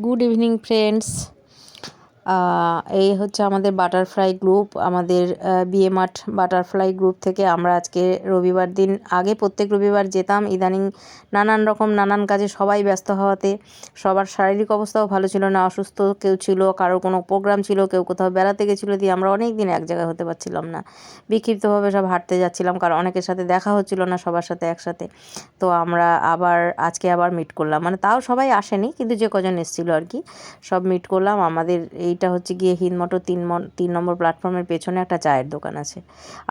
Good evening friends. এই হচ্ছে আমাদের বাটারফ্লাই গ্রুপ, আমাদের বিএ মাঠ বাটারফ্লাই গ্রুপ থেকে আমরা আজকে রবিবার দিন, আগে প্রত্যেক রবিবার যেতাম, ইদানিং নানান কাজে সবাই ব্যস্ত হওয়াতে সবার শারীরিক অবস্থাও ভালো ছিল না, অসুস্থ কেউ ছিল, কারোর কোনো প্রোগ্রাম ছিল, কেউ কোথাও বেড়াতে গেছিলো, দিয়ে আমরা অনেক দিন এক জায়গায় হতে পারছিলাম না। বিক্ষিপ্তভাবে সব হাঁটতে যাচ্ছিলাম, কারণ অনেকের সাথে দেখা হচ্ছিল না সবার সাথে একসাথে। তো আমরা আজকে আবার মিট করলাম, মানে তাও সবাই আসেনি, কিন্তু যে কজন এসেছিলো আর কি সব মিট করলাম। আমাদের এইটা হচ্ছে গিয়ে হিন্দমোটর 3 নম্বর প্ল্যাটফর্মের পেছনে একটা চায়ের দোকান আছে,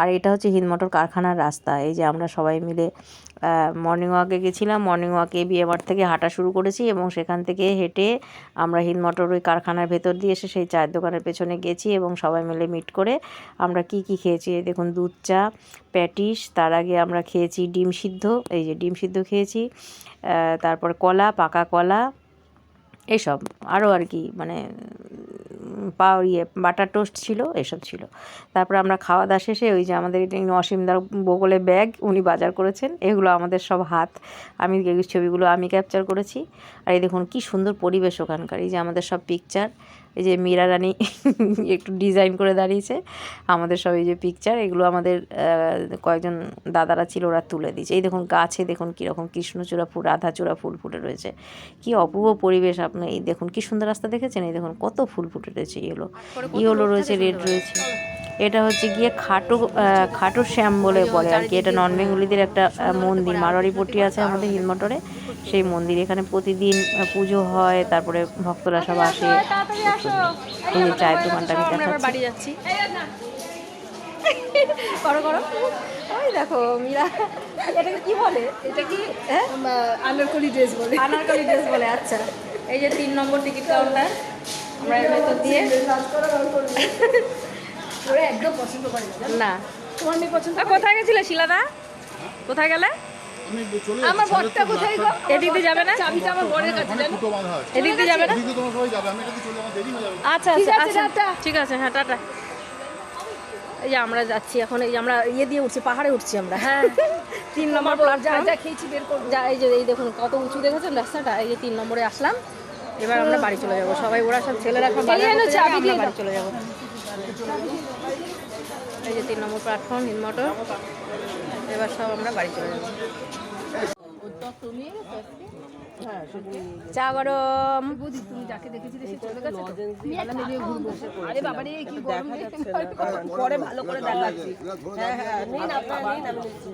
আর এটা হচ্ছে হিন্দমোটর কারখানার রাস্তা। এই যে আমরা সবাই মিলে মর্নিং ওয়াকে গেছিলাম, মর্নিং ওয়াকে বিয়ে মাঠ থেকে হাঁটা শুরু করেছি এবং সেখান থেকে হেঁটে আমরা হিন্দমোটর ওই কারখানার ভেতর দিয়ে এসে সেই চায়ের দোকানের পেছনে গেছি এবং সবাই মিলে মিট করে আমরা কি খেয়েছি দেখুন, দুধ চা, প্যাটিস, তার আগে আমরা খেয়েছি ডিম সিদ্ধ, এই যে ডিম সিদ্ধ খেয়েছি, তারপর কলা, পাকা কলা, এসব আরও আর কি, মানে বাটার টোস্ট ছিল, এসব ছিল। তারপর আমরা খাওয়া দাওয়া শেষে ওই যে আমাদের অসীমদার বগলে ব্যাগ উনি বাজার করেছেন, এগুলো আমাদের সব হাত, আমি এই ছবিগুলো আমি ক্যাপচার করেছি। আর এই দেখুন কি সুন্দর পরিবেশ ওখানকার, এই যে আমাদের সব পিকচার, এই যে মীরা রানী একটু ডিজাইন করে দাঁড়িয়েছে, আমাদের সব এই যে পিকচার, এগুলো আমাদের কয়েকজন দাদারা ছিল, ওরা তুলে দিয়েছে। এই দেখুন গাছে দেখুন কীরকম কৃষ্ণচূড়া ফুল, রাধাচূড়া ফুল ফুটে রয়েছে, কি অপূর্ব পরিবেশ। আপনি এই দেখুন কি সুন্দর রাস্তা দেখেছেন, এই দেখুন কত ফুল ফুটে রয়েছে, ইয়েলো রয়েছে, রেড রয়েছে। এটা হচ্ছে গিয়ে খাটো শ্যাম বলে বলে আর কি, এটা নন বেঙ্গলিদের একটা মন্দির, মারোয়ারি পট্টি আছে আমাদের হিন্দমোটরে, সেই মন্দির। এখানে প্রতিদিন পুজো হয়, তারপরে ভক্তরা সব আসে। এই যে চায়ের দোকানটা আমি দেখাচ্ছি, বাড়ি যাচ্ছি, করো করো, ওই দেখো মীরা, এটাকে কি বলে, এটা কি আনারকলি ড্রেস বলে, আনারকলি ড্রেস বলে। আচ্ছা, এই যে 3 নম্বর টিকিট কাউন্টার, আমরা এর ভেতর দিয়ে একদম পছন্দ করি না, তোমার মেয়ে পছন্দ। কোথায় গেছিলে শিলাদা, কোথায় গেলে? আমার বরটা কোথায় গো? এদিক দিয়ে যাবে না, চাবিটা আমার বরের কাছে, জানো, এদিক দিয়ে যাবে না, এদিক দিয়ে তোমরা সবাই যাবে, আমি এদিকে চলে যাব, দেরি হয়ে যাবে। আচ্ছা আচ্ছা, ঠিক আছে, হ্যাঁ টাটা। এই যে আমরা যাচ্ছি এখন, এই যে আমরা দিয়ে উঠছি, পাহাড়ে উঠছি আমরা, হ্যাঁ 3 নম্বর প্ল্যাটফর্ম, যা খেয়েছি বের করব, যা এই যে এই দেখুন কত উঁচু দেখেছেন রাস্তাটা। এই যে 3 নম্বরে আসলাম, এবার আমরা বাড়ি চলে যাবো সবাই, ওরা সব ছেলেরা এখন বাড়ি চলে যাবো। এই যে 3 নম্বর প্ল্যাটফর্ম হিন্দমোটর, এবার সব আমরা বাড়ি চলে যাবো। চা গরম, তুমি যাকে দেখেছিলে সে চলে গেছে, আরে বাবা রে কি গরম, পরে ভালো করে দেখাচ্ছি। হ্যাঁ হ্যাঁ, নিন আপনারা নিন, আমি নিচ্ছি।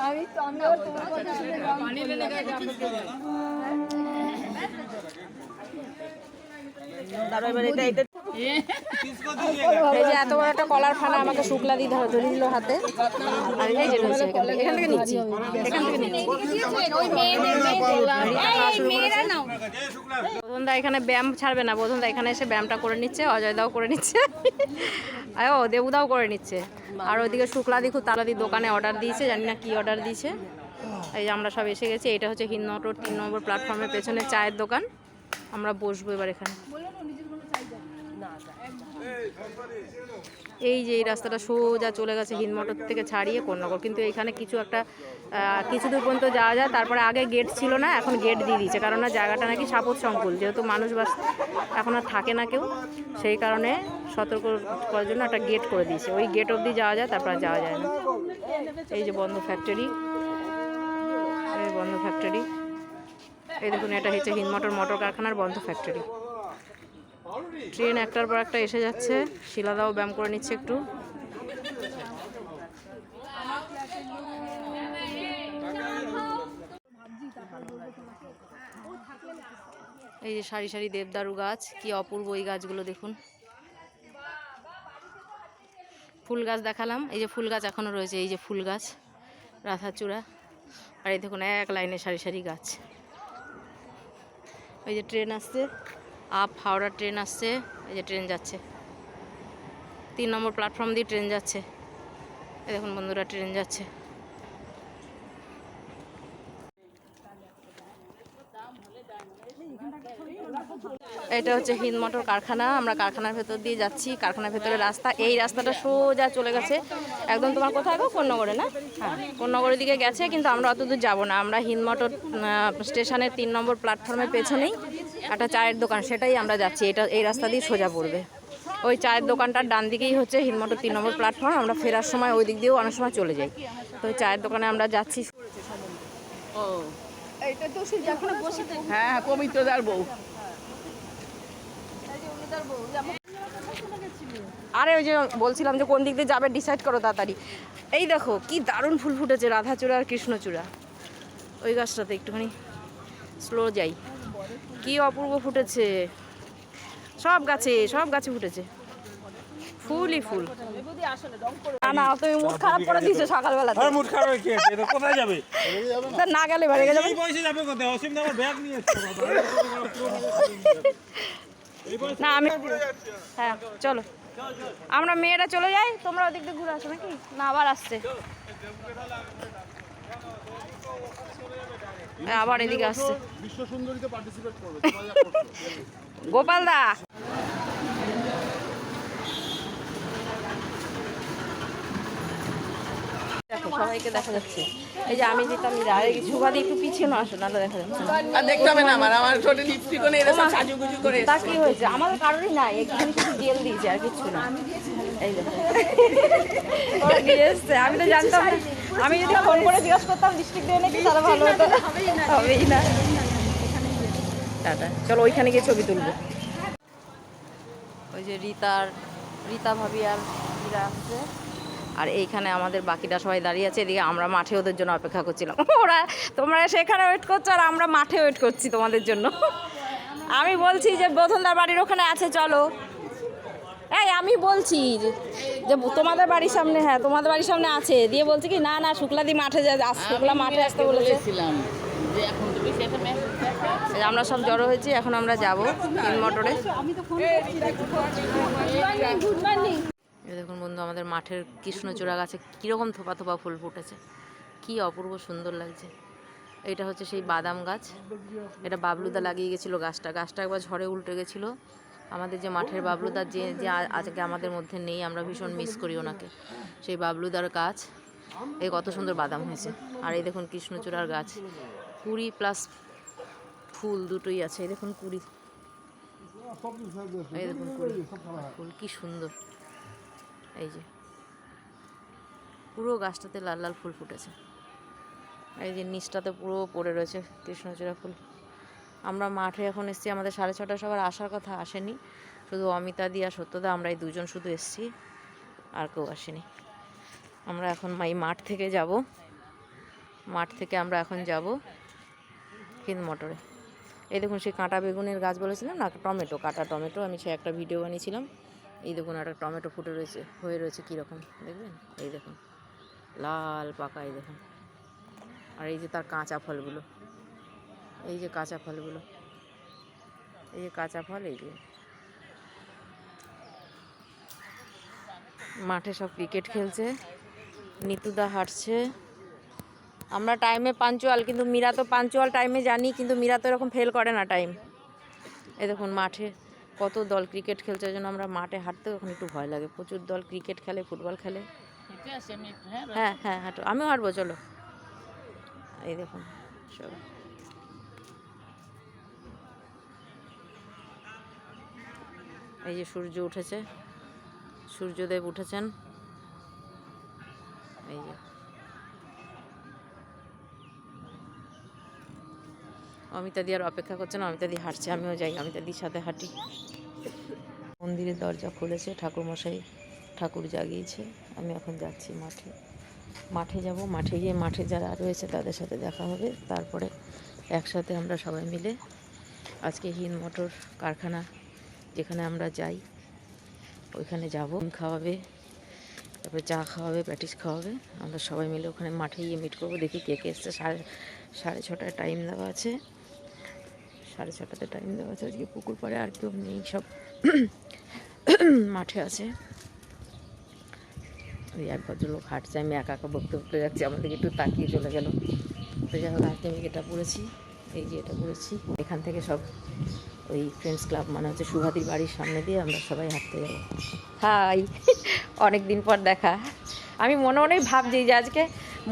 আমি তো আমি আর তোমার কথা শুনে পানি লেগে গেছে, দাঁড়াও এবার এটা এই যে এত বড় একটা কলার ফানা আমাকে শুকলা দিয়ে ধরে দিল হাতে, আর এই যে রয়েছে এখান থেকে নিচ্ছি, বোধনদা এখানে ব্যায়াম ছাড়বে না, বোধনদা এখানে এসে ব্যায়ামটা করে নিচ্ছে, অজয়দাও করে নিচ্ছে, ও দেবুদাও করে নিচ্ছে। আর ওইদিকে শুক্লাদি খুব তাড়াতাড়ি দোকানে অর্ডার দিয়েছে, জানি না কি অর্ডার দিয়েছে। এই যে আমরা সব এসে গেছি, এটা হচ্ছে হিন্দমোটর 3 নম্বর প্ল্যাটফর্মের পেছনে চায়ের দোকান, আমরা বসবো এবার এখানে। এই যে এই রাস্তাটা সোজা চলে গেছে হিন্দমোটর থেকে ছাড়িয়ে কোন্নগর, কিন্তু এখানে কিছু দূর পর্যন্ত যাওয়া যায়, তারপরে আগে গেট ছিল না, এখন গেট দিয়ে দিয়েছে, কারণ না জায়গাটা নাকি সাপদ সংকুল, যেহেতু মানুষ এখন আর থাকে না কেউ, সেই কারণে সতর্ক করার জন্য একটা গেট করে দিয়েছে, ওই গেট অবধি যাওয়া যায়, তারপর যাওয়া যায় না। এই যে বন্ধ ফ্যাক্টরি, বন্ধ ফ্যাক্টরি, এই দেখুন এটা হচ্ছে হিন্দমোটর মোটর কারখানার বন্ধ ফ্যাক্টরি। ট্রেন একটার পর একটা এসে যাচ্ছে, শিলাদাও ব্যায়াম করে নিচ্ছে একটু। এই যে সারি সারি দেবদারু গাছ, কি অপূর্ব এই গাছগুলো দেখুন। ফুল গাছ দেখালাম, এই যে ফুল গাছ এখনো রয়েছে, এই যে ফুল গাছ, রাধাচূড়া, আর এই দেখুন এক লাইনে সারি সারি গাছ। এই যে ট্রেন আসছে, আপ হাওড়া ট্রেন আসছে, এই যে ট্রেন যাচ্ছে, 3 নম্বর প্ল্যাটফর্ম দিয়ে ট্রেন যাচ্ছে, এই দেখুন বন্ধুরা ট্রেন যাচ্ছে। এটা হচ্ছে হিন্দ মোটর কারখানা। আমরা কারখানার ভেতর দিয়ে যাচ্ছি। কারখানার ভেতরে রাস্তা, এই রাস্তাটা সোজা চলে গেছে একদম তোমার কোথায় গো, কোন্নগরে না? হ্যাঁ, কোন্নগরের দিকে গেছে, কিন্তু আমরা অত দূর যাবো না। আমরা হিন্দ মোটর স্টেশনের 3 নম্বর প্ল্যাটফর্মের পেছনেই একটা চায়ের দোকান, সেটাই আমরা যাচ্ছি। এটা এই রাস্তা দিয়ে সোজা পড়বে। ওই চায়ের দোকানটার ডান দিকেই হচ্ছে হিন্দ মোটর 3 নম্বর প্ল্যাটফর্ম। আমরা ফেরার সময় ওই দিক দিয়েও অনেক সময় চলে যাই। তো ওই চায়ের দোকানে আমরা যাচ্ছি। ও এইটা তো সে যখন বসে, হ্যাঁ পবিত্রদার বউ। আরে ওই যে বলছিলাম যে কোন দিক দিয়ে যাবে ডিসাইড করো তাড়াতাড়ি। এই দেখো কি দারুণ ফুল ফুটেছে, রাধাচূড়া আর কৃষ্ণচূড়া। ওই গাছটাতে একটুখানি স্লো যাই, কি অপূর্ব ফুটেছে। সব গাছে ফুটেছে, ফুলই ফুল। না না, তুমি মুড খারাপ করে দিয়েছো সকালবেলা। মুড খারাপ কি আছে, এটা কোথায় যাবে? না গেলে বাড়ি যাবে। এই বয়সে যাবে কোথায়? অসীম দা আমার ব্যাগ নিয়ে এসেছে। না আমি, হ্যাঁ চলো আমরা মেয়েরা চলে যাই, তোমরা ওদিক দিয়ে ঘুরে আসো নাকি? না আবার আসছে, আবার এদিকে আসছে। বিশ্ব সুন্দরীতে পার্টিসিপেট করবে গোপাল দা। দেখো সবাইকে দেখা যাচ্ছে। এই যে আমি যেতাম, আর এই সুবাদি একটু পিছিয়ে না আসো, নাহলে দেখা যাচ্ছে না। আর দেখতে হবে না, আমার ছোট লিপস্টিক করে এরকম সাজুগুজু করে। তা কি হয়েছে? আমাদের কারোরই নাই, একটুখানি কিছু জেল দিয়েছে আর কিছু না। এই দেখো ওরা দিয়ে এসছে, আমি তো জানতাম না। আমি যদি ফোন করে জিজ্ঞাসা করতাম ডিস্ট্রিক্ট দিয়ে নাকি, তাহলে ভালো হতো। হবেই না। টাটা, চলো ওইখানে গিয়ে ছবি তুলবো। ওই যে রীতা ভাবি আর ইরা আসছে, আর এইখানে আমাদের বাকিটা সবাই দাঁড়িয়ে আছে। এদিকে আমরা মাঠে ওদের জন্য অপেক্ষা করছিলাম। তোমরা সেখানে ওয়েট করছো আর আমরা মাঠে ওয়েট করছি তোমাদের জন্য। আমি বলছি যে বধনদার বাড়ির ওখানে আছে, চলো। এই আমি বলছি যে তোমাদের বাড়ির সামনে, হ্যাঁ তোমাদের বাড়ির সামনে আছে, দিয়ে বলছি কি না না শুক্লাদি মাঠে শুক্লা মাঠে আসতে বলেছিলাম। আমরা সব জড়ো হয়েছি, এখন আমরা যাবো হিন্দ মোটরে। এই দেখুন বন্ধু, আমাদের মাঠের কৃষ্ণচূড়া গাছে কীরকম থোপা থোপা ফুল ফুটেছে, কি অপূর্ব সুন্দর লাগছে। এইটা হচ্ছে সেই বাদাম গাছ, এটা বাবলুদা লাগিয়ে গেছিলো। গাছটা একবার ঝড়ে উল্টে গেছিলো। আমাদের যে মাঠের বাবলুদা, যে আজকে আমাদের মধ্যে নেই, আমরা ভীষণ মিস করি ওনাকে। সেই বাবলুদার গাছ, এই কত সুন্দর বাদাম হয়েছে। আর এই দেখুন কৃষ্ণচূড়ার গাছ, কুড়ি প্লাস ফুল দুটোই আছে। এই দেখুন কুড়ি, এই দেখুন কুড়ি ফুল, কি সুন্দর। এই যে পুরো গাছটাতে লাল লাল ফুল ফুটেছে। এই যে নিচটাতে পুরো পড়ে রয়েছে কৃষ্ণচূড়া ফুল। আমরা মাঠে এখন এসেছি, আমাদের 6:30 সবার আসার কথা, আসেনি। শুধু অমিতা দি আর সত্যদা, আমরা এই দুজন শুধু এসেছি, আর কেউ আসেনি। আমরা এখন এই মাঠ থেকে যাব, মাঠ থেকে আমরা এখন যাব হিন্দ মোটরে। এই দেখুন সেই কাঁটা বেগুনের গাছ বলেছিলাম না, টমেটো, কাঁটা টমেটো, আমি সে একটা ভিডিও বানিয়েছিলাম। এই দেখুন একটা টমেটো ফুটে রয়েছে, হয়ে রয়েছে কীরকম দেখবেন। এই দেখুন লাল পাকা, এই দেখুন। আর এই যে তার কাঁচা ফলগুলো, এই যে কাঁচা ফলগুলো, এই যে কাঁচা ফল। এই যে মাঠে সব ক্রিকেট খেলছে, নিতুদা হাঁটছে। আমরা টাইমে পাঞ্চুয়াল, কিন্তু মীরা তো পাঞ্চুয়াল টাইমে জানি, কিন্তু মীরা তো এরকম ফেল করে না টাইম। এই দেখুন মাঠে কত দল ক্রিকেট খেলছে, ওই জন্য আমরা মাঠে হাঁটতে এখন একটু ভয় লাগে। প্রচুর দল ক্রিকেট খেলে, ফুটবল খেলে। হ্যাঁ হ্যাঁ হাঁটো, আমিও হাঁটবো, চলো। এই দেখুন সব, এই যে সূর্য উঠেছে, সূর্যদেব উঠেছেন। এই যে অমিতাদি আর অপেক্ষা করছেন, অমিতাদি হাঁটছে, আমিও যাই অমিতাদির সাথে হাঁটি। মন্দিরের দরজা খুলেছে, ঠাকুরমশাই ঠাকুর জাগিয়েছে। আমি এখন যাচ্ছি মাঠে যাব। মাঠে গিয়ে মাঠে যারা রয়েছে তাদের সাথে দেখা হবে, তারপরে একসাথে আমরা সবাই মিলে আজকে হিন্দ মোটর কারখানা যেখানে আমরা যাই ওইখানে যাব। খাওয়াবে, তারপরে চা খাওয়াবে, প্যাটিস খাওয়াবে। আমরা সবাই মিলে ওখানে মাঠে গিয়ে মিট করবো। দেখি কে কে এসছে। 6:30 টাইম দেওয়া আছে, 6:30 টাইম দেওয়া আছে। আজকে পুকুর পাড়ে আর কেউ নেই, সব মাঠে আছে। ওই এক ভদ্রলোক হাঁটছে, আমি একা একা বকতে যাচ্ছি, আমাদেরকে একটু তাকিয়ে চলে গেল। তো যাই হোক, আজকে আমি এটা পড়েছি, এই যে এটা করেছি, এখান থেকে সব ওই ফ্রেন্ডস ক্লাব মানে হচ্ছে সুভাদির বাড়ির সামনে দিয়ে আমরা সবাই হাঁটতে যাবো। হাই, অনেক দিন পর দেখা। আমি মনে মনেই ভাবছি যে আজকে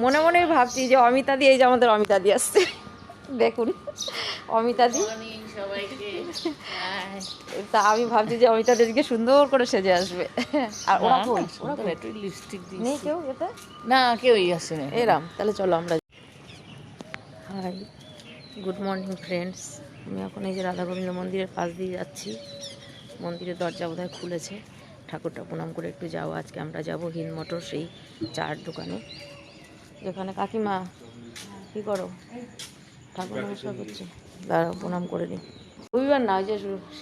মনে মনেই ভাবছি যে অমিতাদি, এই যে আমাদের অমিতাদি আসছে দেখুন অমিতাদি। তা আমি ভাবছি যে অমিতাদি আজকে সুন্দর করে সেজে আসবে। আর ওরা কই? ওরা কই? একটু লিপস্টিক দিই নেই কেউ এতে? না, কেউই আসে না। এরাম, তাহলে চলো আমরা। Hi, good morning friends. আমি এখন এই যে রাধা গোবিন্দ মন্দিরের পাশ দিয়ে যাচ্ছি। মন্দিরের দরজা বোধহয় খুলেছে, ঠাকুরটা প্রণাম করে একটু যাবো। আজকে আমরা যাব হিন্দ মোটর সেই চার দোকানে, যেখানে কাকিমা কী করো? ঠাকুর নমস্কার করছে, দাঁড়াও প্রণাম করে নিই। রবিবার না, ওই যে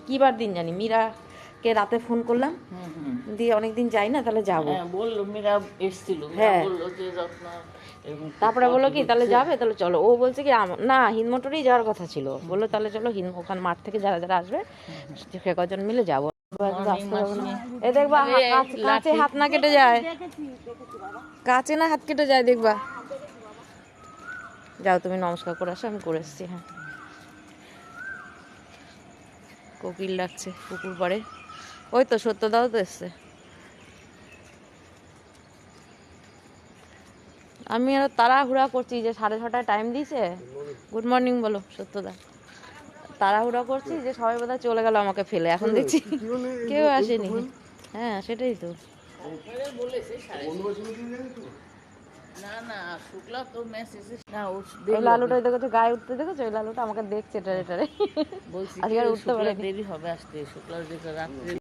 কী বার দিন জানি, মীরাকে রাতে ফোন করলাম, দিয়ে অনেক দিন যাই না, তাহলে যাবো। হ্যাঁ, বললো মীরা এসেছিল, হ্যাঁ। বললো যে যত্ন এরকম তারপরে বললো কি তাহলে যাবে, তাহলে চলো। ও বলছে কি না, হিন্দ মোটরেই যাওয়ার কথা ছিল। বললো তাহলে চলো ওখান মাঠ থেকে যারা যারা আসবে সে কজন মিলে যাবো। এ দেখবা কাছে হাত না কেটে যায়, কাছে না হাত কেটে যায় দেখবা। যাও তুমি নমস্কার করে আসো, আমি করে এসছি। হ্যাঁ, কোকিল ডাকছে পুকুর পাড়ে। ওই তো সত্যদাও তো এসছে। আমি আর তাড়াহুড়া করছি যে 6:30টায় টাইম দিয়েছে। গুড মর্নিং বলো সত্যদা। তাড়াহুড়া করছি যে সবাই বোধহয় চলে গেল আমাকে ফেলে, এখন দেখছি কেউ আসেনি। হ্যাঁ সেটাই তো। বলেছে না না, শুক্লা তো মেসেজ না, ও ওই লালুটা দেখেছো গায়ে উঠতে, দেখেছো ওই লালুটা আমাকে দেখছে টারে টারে। বলছি আজকে আর উঠতে শুক্লার পারেনি। দেরি হবে আসতে, শুক্লার রাত্রে